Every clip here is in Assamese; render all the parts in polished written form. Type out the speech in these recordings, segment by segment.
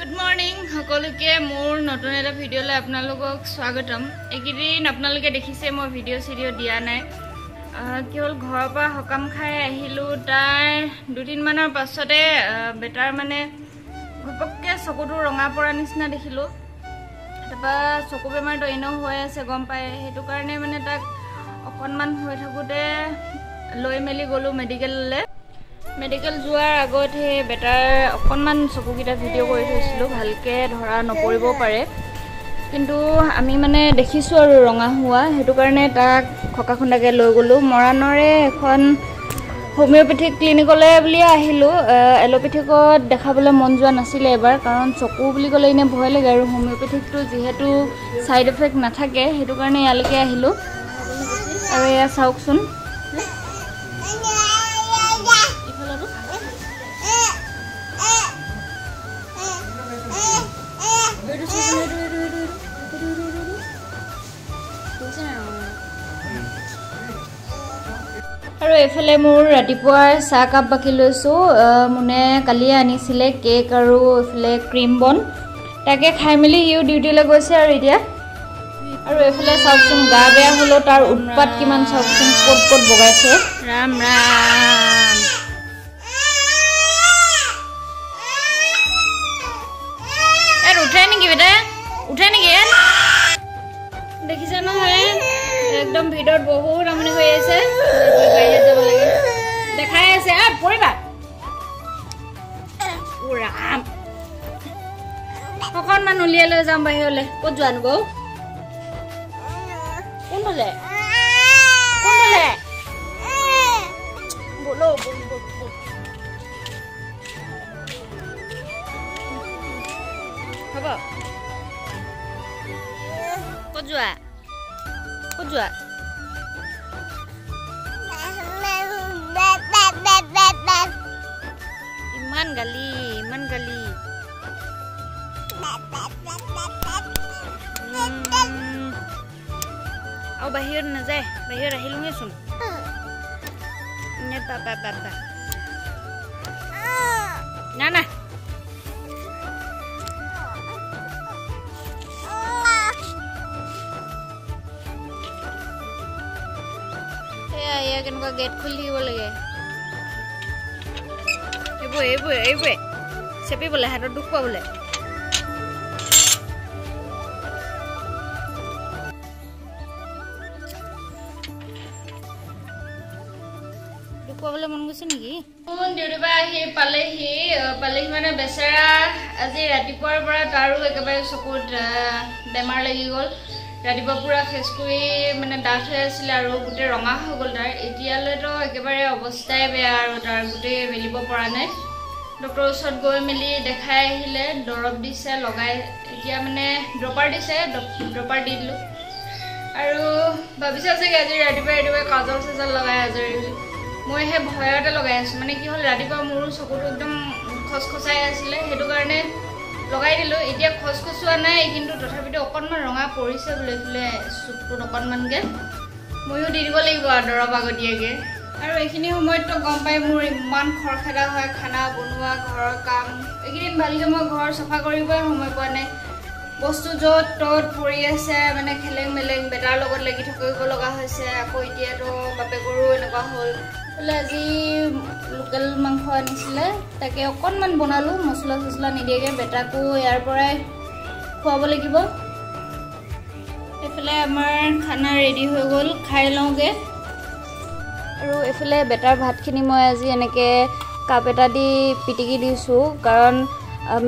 Good morning, সকলোকে মোৰ নতুন এটা ভিডিঅ'লৈ আপোনালোকক স্বাগতম। এইকেইদিন আপোনালোকে দেখিছে মই ভিডিঅ' দিয়া নাই। কেৱল ঘৰৰ পৰা হকাম খাই আহিলোঁ। তাৰ দুদিন মানৰ পাছতে বেটাৰ মানে ঘপককৈ চকুটো ৰঙা পৰা নিচিনা দেখিলোঁ। তাৰপৰা চকু বেমাৰটো এনেও হৈ আছে গম পায়, সেইটো কাৰণে মানে তাক অকণমান হৈ থাকোঁতে লৈ মেলি গ'লোঁ মেডিকেললৈ। মেডিকেল যোৱাৰ আগত সেই বেটাৰ অকণমান চকুকেইটা ভিডিঅ' কৰি থৈছিলোঁ, ভালকৈ ধৰা নপৰিব পাৰে, কিন্তু আমি মানে দেখিছোঁ আৰু ৰঙা হোৱা, সেইটো কাৰণে তাক খকা খুন্দাকৈ লৈ গ'লোঁ। মৰাণৰে এখন হোমিঅ'পেথিক ক্লিনিকলৈ বুলিয়ে আহিলোঁ। এল'পেথিকত দেখাবলৈ মন যোৱা নাছিলে এবাৰ, কাৰণ চকু বুলি ক'লে এনেই ভয় লাগে, আৰু হোমিঅ'পেথিকটো যিহেতু ছাইড এফেক্ট নাথাকে, সেইটো কাৰণে ইয়ালৈকে আহিলোঁ। আৰু এয়া চাওকচোন, আৰু এইফালে মোৰ ৰাতিপুৱাৰ চাহকাপ বাকি লৈছোঁ। মোনে কালিয়ে আনিছিলে কেক আৰু এইফালে ক্ৰীম বন, তাকে খাই মেলি সিও ডিউটিলৈ গৈছে। আৰু এতিয়া আৰু এইফালে চাওকচোন, গা বেয়া হ'লেও তাৰ উৎপাত কিমান চাওকচোন, ক'ত ক'ত বগাইছে। ৰাম ৰাম, উঠে নেকি বেটা, উঠে নেকি? দেখিছে নহয়, একদম ভিতৰত বহুত আমনি হৈ আছে, বাহিৰত যাব লাগে, দেখাই আছে। পৰিবা ৰাম, অকণমান উলিয়াই লৈ যাম বাহিৰলৈ। ক'ত যোৱানো বৌ? কোনফালে কোনফালে? বলো হ'ব, ক'ত যোৱা? ক'ত যোৱা? ইমান গালি, ইমান গালি। আৰু বাহিৰত নাযায়, বাহিৰত আহিলোঁহেচোন। না না, এয়া কেনেকুৱা গেট খুলি দিব লাগে। এইবোৰে চেপিবলৈ, হাতত দুখ পাবলৈ। দুখ পাবলৈ মন গৈছে নেকি? ডিউটিৰ পৰা আহি পালেহি মানে বেচেৰা আজি ৰাতিপুৱাৰ পৰা তাৰো একেবাৰে চকুত বেমাৰ লাগি গ'ল। ৰাতিপুৱা পুৰা ফেচকুৰি মানে ডাঠ হৈ আছিলে আৰু গোটেই ৰঙা হৈ গ'ল তাৰ। এতিয়ালৈতো একেবাৰে অৱস্থাই বেয়া, আৰু তাৰ গোটেই মেলিব পৰা নাই। ডক্টৰৰ ওচৰত গৈ মেলি দেখাই আহিলে, দৰৱ দিছে লগাই, এতিয়া মানে ড্ৰপাৰ দিছে, ড্ৰপাৰ দি দিলোঁ। আৰু ভাবিছে চাগে আজি ৰাতিপুৱাই কাজল চাজল লগাই আজৰি বুলি। মই সেই ভয়তে লগাই আছোঁ, মানে কি হ'ল ৰাতিপুৱা মোৰো চকুটো একদম খচখচাই আছিলে, সেইটো কাৰণে লগাই দিলোঁ। এতিয়া খচখচোৱা নাই, কিন্তু তথাপিতো অকণমান ৰঙা পৰিছে বোলে এইফালে চকুটোত অকণমানকৈ। ময়ো দি দিব লাগিব আৰু দৰৱ আগতীয়াকৈ। আৰু এইখিনি সময়ততো গম পাই মোৰ ইমান খৰখেদা হয়, খানা বনোৱা, ঘৰৰ কাম। এইকেইদিন ভালকৈ মই ঘৰ চাফা কৰিবই সময় পোৱা নাই। বস্তু য'ত ত'ত পৰি আছে, মানে খেলেং মেলেং, বেটাৰ লগত লাগি থাকিব লগা হৈছে। আকৌ এতিয়াতো বাপেকৰো এনেকুৱা হ'ল। বোলে আজি লোকেল মাংস আনিছিলে, তাকে অকণমান বনালোঁ মছলা চছলা নিদিয়াকৈ। বেটাকো ইয়াৰ পৰাই খুৱাব লাগিব। এইফালে আমাৰ খানা ৰেডি হৈ গ'ল, খাই লওঁগৈ। আৰু এইফালে বেটাৰ ভাতখিনি মই আজি এনেকৈ কাপ এটা দি পিটিকি দিছোঁ, কাৰণ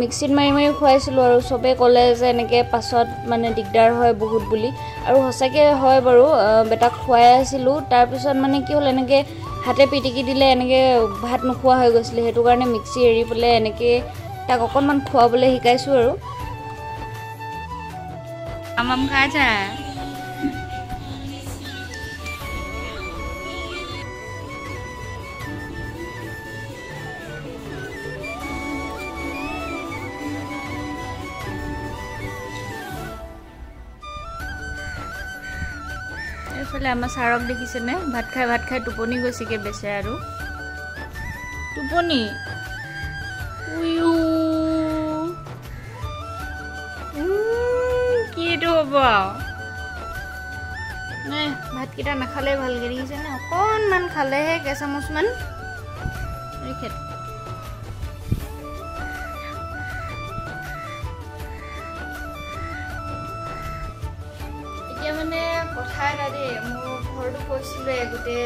মিক্সিত মাৰি মাৰি খুৱাইছিলোঁ, আৰু চবেই ক'লে যে এনেকৈ পাছত মানে দিগদাৰ হয় বহুত বুলি। আৰু সঁচাকৈ হয় বাৰু, বেটাক খুৱাই আছিলোঁ, তাৰপিছত মানে কি হ'ল, এনেকৈ হাতে পিটিকি দিলে এনেকৈ ভাত নোখোৱা হৈ গৈছিলে, সেইটো কাৰণে মিক্সি এৰি পেলাই এনেকৈ তাক অকণমান খুৱাবলৈ শিকাইছোঁ। আৰু আম খাইছা? এইফালে আমাৰ ছাৰক দেখিছেনে, ভাত খাই টোপনি গৈছেগৈ বেচেৰা। আৰু টোপনি সেইটো হ'ব নে ভাতকেইটা নাখালে ভালকৈ দেখিছে নে অকণমান খালেহে কেঁচামুচমান ৰিখেত এতিয়া মানে কথা এটা দেই মোৰ ঘৰটো কৈছিলে গোটেই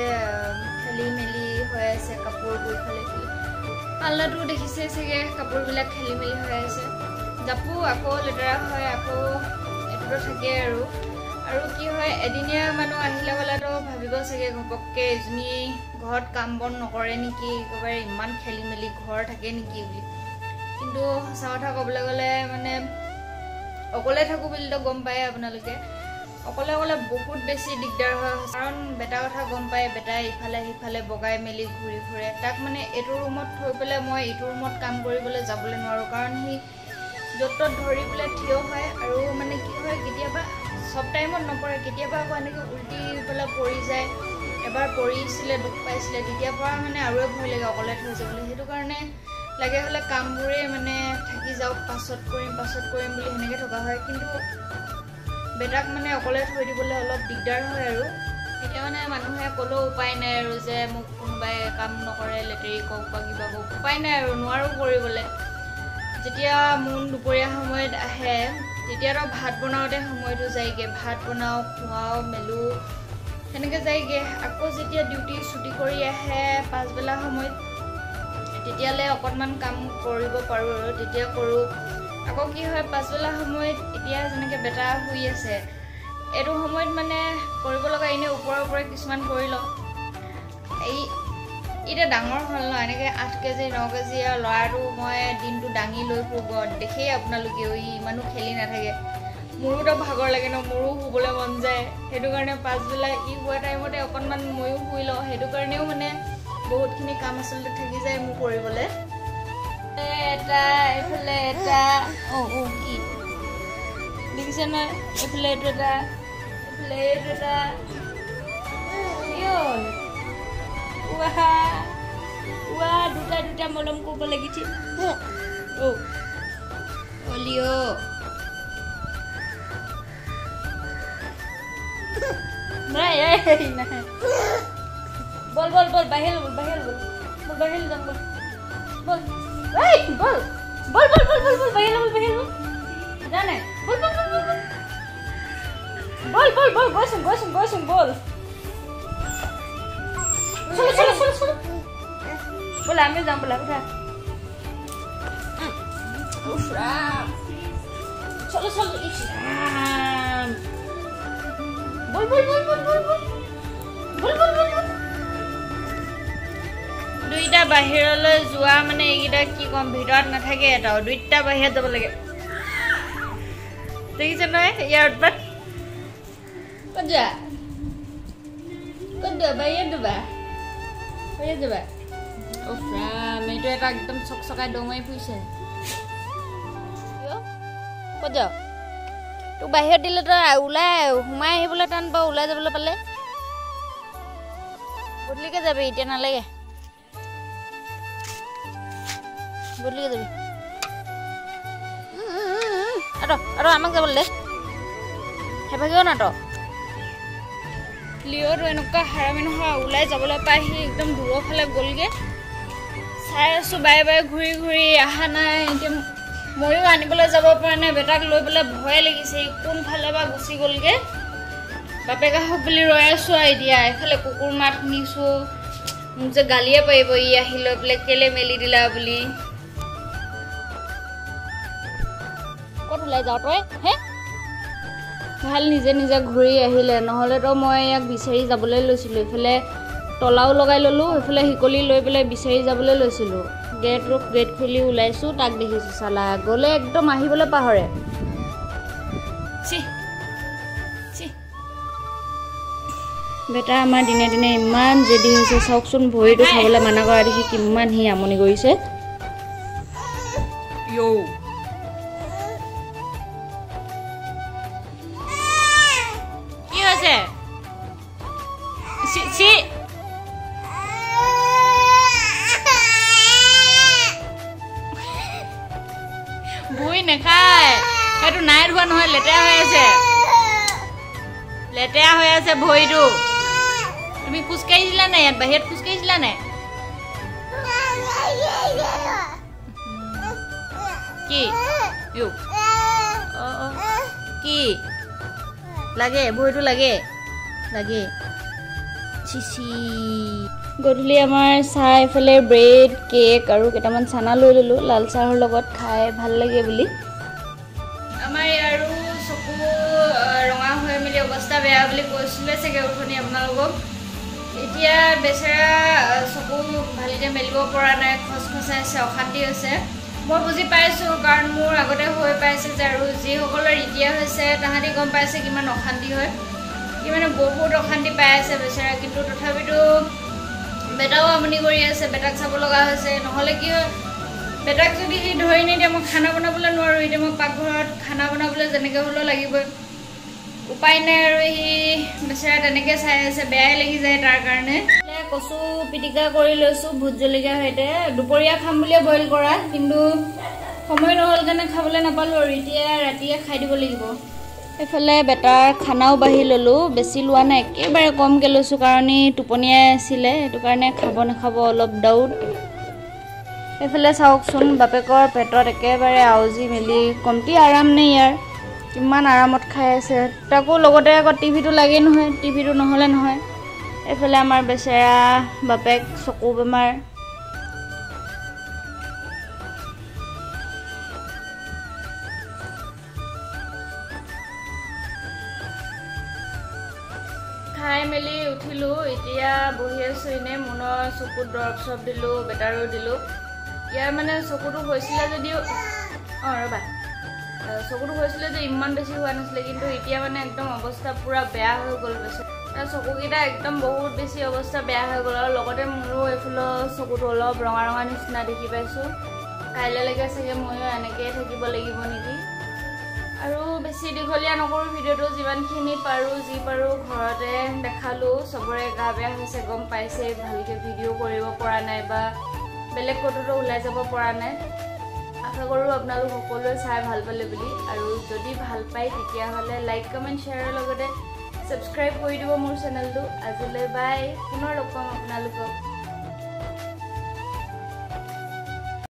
খেলি মেলি হৈ আছে কাপোৰবোৰ খালি পাল্লাটো দেখিছে চাগে কাপোৰবিলাক খেলি মেলি হৈ আছে জাপো আকৌ লেতেৰা হয় আকৌ এইটোতো থাকে আৰু কি হয় এদিনীয়া মানুহ আহিলে গ'লেতো ভাবিব চাগে ঘপককৈ এজনী ঘৰত কাম বন নকৰে নেকি একেবাৰে ইমান খেলি মেলি ঘৰ থাকে নেকি বুলি কিন্তু সঁচা কথা ক'বলৈ গ'লে মানে অকলে থাকোঁ বুলিতো গম পায় আপোনালোকে অকলে অকলে বহুত বেছি দিগদাৰ হয় কাৰণ বেটা কথা গম পায় বেটাই ইফালে সিফালে বগাই মেলি ঘূৰি ফুৰে তাক মানে এইটো ৰুমত থৈ পেলাই মই এইটো ৰুমত কাম কৰিবলৈ যাবলৈ নোৱাৰোঁ কাৰণ সি য'ত ত'ত ধৰি পেলাই থিয় হয় আৰু মানে কি হয় কেতিয়াবা সব টাইমত নপৰে কেতিয়াবা আকৌ এনেকৈ উল্টি পেলাই পৰি যায় এবাৰ পৰিছিলে দুখ পাইছিলে তেতিয়াৰ পৰা মানে আৰু ভয় লাগে অকলে থৈ যাবলৈ সেইটো কাৰণে লাগে হ'লে কামবোৰেই মানে থাকি যাওক পাছত কৰিম বুলি সেনেকৈ থকা হয় কিন্তু বেটাক মানে অকলে থৈ দিবলৈ অলপ দিগদাৰ হয় আৰু এতিয়া মানে মানুহে ক'লেও উপায় নাই আৰু যে মোক কোনোবাই কাম নকৰে লেটেৰি কওক বা কিবা কওক উপায় নাই আৰু নোৱাৰোঁ কৰিবলৈ যেতিয়া মোন দুপৰীয়া সময়ত আহে তেতিয়াতো ভাত বনাওঁতে সময়টো যায়গৈ ভাত বনাওঁ খুৱাওঁ মেলোঁ সেনেকৈ যায়গৈ আকৌ যেতিয়া ডিউটি ছুটি কৰি আহে পাছবেলা সময়ত তেতিয়ালৈ অকণমান কাম কৰিব পাৰোঁ আৰু তেতিয়া কৰোঁ আকৌ কি হয় পাছবেলা সময়ত এতিয়া যেনেকৈ বেটা শুই আছে এইটো সময়ত মানে কৰিব লগা এনেই ওপৰে কিছুমান কৰি লওঁ এতিয়া ডাঙৰ হ'ল ন এনেকৈ 8 কেজি 9 কেজি ল'ৰাটো মই দিনটো দাঙি লৈ ফুৰিব দেখেই আপোনালোকেও ইমানো খেলি নাথাকে মোৰোতো ভাগৰ লাগে ন মোৰো শুবলৈ মন যায় সেইটো কাৰণে পাছবেলা হোৱা টাইমতে অকণমান ময়ো শুই লওঁ সেইটো কাৰণেও মানে বহুতখিনি কাম আচলতে থাকি যায় মোৰ কৰিবলৈ এটা এইফালে এটা কি দেখিছে নহয় এইফালে এইটো এটা এইফালে এইটো এটা দুটা মলম কৰিব লাগিছিল বল বাহিৰ যাম বল বাহিৰ জানে বল গৈছোন বল बोला आम्ही जाऊ बोला उठा चलो बोल দুইটা বাহিৰলৈ যোৱা মানে এইকেইটা কি কম ভিতৰত নাথাকে এটাও দুইটা বাহিৰত যাব লাগে দেখিছে নহয় ইয়াৰ উৎপাত ক'ত বাহিৰত যাবা এইটো এটা একদম চকচকাই দমাই ফুৰিছে ক'ত যাওঁ তোক বাহিৰত দিলে তই ওলাই সোমাই আহিবলৈ টান পাওঁ ওলাই যাবলৈ পালে গধূলিকে যাবি এতিয়া নালাগে গধূলিকে যাবি আৰু আমাক যাবলৈ দে সেইভাগেও নাট লিঅ'টো এনেকুৱা হাৰামি নহয় ওলাই যাবলৈ পাই সি একদম দূৰৰ ফালে গ'লগৈ চাই আছোঁ বাৰে ঘূৰি অহা নাই এতিয়া ময়ো আনিবলৈ যাব পৰা নাই বেটাক লৈ পেলাই ভয় লাগিছে কোনফালে বা গুচি গ'লগৈ বাপেক আহক বুলি ৰৈ আছোঁ আৰু এতিয়া এফালে কুকুৰ মাত শুনিছোঁ মোক যে গালিয়ে পাৰিব আহি লৈ পেলাই কেলে মেলি দিলা বুলি ক'ত ওলাই যাওঁ তই হে ভাল নিজে ঘূৰি আহিলে নহ'লেতো মই ইয়াক বিচাৰি যাবলৈ লৈছিলোঁ এইফালে তলাও লগাই ল'লোঁ সেইফালে শিকলি লৈ পেলাই বিচাৰি যাবলৈ লৈছিলোঁ গেট খুলি ওলাইছোঁ তাক দেখিছোঁ চালা গ'লে একদম আহিবলৈ পাহৰে বেটা আমাৰ দিনে ইমান জেদি হৈছে চাওকচোন ভৰিটো খাবলৈ মানা কৰা দেখি কিমান সি আমনি কৰিছে ভুই নাখায় ভৰিটো নাই ধোৱা নহয় লেতেৰা হৈ আছে ভৰিটো তুমি খোজ কাঢ়িছিলা নাই ইয়াত বাহিৰত খোজ কাঢ়িছিলা নাই কি কি লাগে ভৰিটো লাগে গধূলি আমাৰ চাহ এফালে ব্ৰেড কেক আৰু কেইটামান চানা লৈ ল'লোঁ লাল চাহৰ লগত খাই ভাল লাগে বুলি আমাৰ আৰু চকু ৰঙা হৈ মেলি অৱস্থা বেয়া বুলি কৈছিলে চাগে উঠনি আপোনালোকক এতিয়া বেচেৰা চকু ভালকৈ মেলিব পৰা নাই খচখচাইছে অশান্তি হৈছে মই বুজি পাইছোঁ কাৰণ মোৰ আগতে হৈ পাইছে যে আৰু যিসকলৰ এতিয়া হৈছে তাহাঁতি গম পাইছে কিমান অশান্তি হয় মানে বহুত অশান্তি পাই আছে বেচেৰা কিন্তু তথাপিতো বেটাও আমনি কৰি আছে বেটাক চাব লগা হৈছে নহ'লে কি হয় বেটাক যদি সি ধৰি নিদিয়ে মই খানা বনাবলৈ নোৱাৰোঁ এতিয়া মই পাকঘৰত খানা বনাবলৈ যেনেকৈ হ'লেও লাগিবই উপায় নাই আৰু সি বেচেৰা তেনেকৈ চাই আছে বেয়াই লাগি যায় তাৰ কাৰণে কচু পিটিকা কৰি লৈছোঁ ভোট জলকীয়াৰ সৈতে দুপৰীয়া খাম বুলিয়ে বইল কৰা কিন্তু সময় নহ'ল কাৰণে খাবলৈ নাপালোঁ আৰু এতিয়া ৰাতিয়ে খাই দিব লাগিব এইফালে বেটাৰ খানাও বাঢ়ি ল'লোঁ বেছি লোৱা নাই একেবাৰে কমকৈ লৈছোঁ কাৰণ টোপনিয়াই আছিলে সেইটো কাৰণে খাব নাখাব অলপ ডাউট এইফালে চাওকচোন বাপেকৰ পেটত একেবাৰে আউজি মেলি কমটি আৰাম নেই ইয়াৰ কিমান আৰামত খাই আছে তাকো লগতে আকৌ টিভিটো লাগেই নহয় টিভিটো নহ'লে নহয় এইফালে আমাৰ বেচেৰা বাপেক চকু বেমাৰ খাই মেলি উঠিলোঁ এতিয়া বহি আছোঁ এনেই মুনৰ চকুত দৰৱ চৰব দিলোঁ বেটাৰো দিলোঁ ইয়াৰ মানে চকুটো হৈছিলে যদিও ৰ'বা চকুটো হৈছিলে যে ইমান বেছি হোৱা নাছিলে কিন্তু এতিয়া মানে একদম অৱস্থা পূৰা বেয়া হৈ গ'ল বেছি তাৰ চকুকেইটা একদম বহুত বেছি অৱস্থা বেয়া হৈ গ'ল আৰু লগতে মোৰো এইফালৰ চকুটো অলপ ৰঙা ৰঙা নিচিনা দেখি পাইছোঁ কাইলৈলৈকে চাগে ময়ো এনেকৈয়ে থাকিব লাগিব নেকি আৰু বেছি দীঘলীয়া নকৰোঁ ভিডিঅ'টো যিমানখিনি পাৰোঁ যি পাৰোঁ ঘৰতে দেখালোঁ চবৰে গা বেয়া হৈছে গম পাইছে ভালকৈ ভিডিঅ' কৰিব পৰা নাই বা বেলেগ ক'তোতো ওলাই যাব পৰা নাই আশা কৰোঁ আপোনালোক সকলোৱে চাই ভাল পালে বুলি আৰু যদি ভাল পায় তেতিয়াহ'লে লাইক কমেণ্ট শ্বেয়াৰৰ লগতে ছাবস্ক্ৰাইব কৰি দিব মোৰ চেনেলটো আজিলৈ বাই পুনৰ লগ পাম আপোনালোকক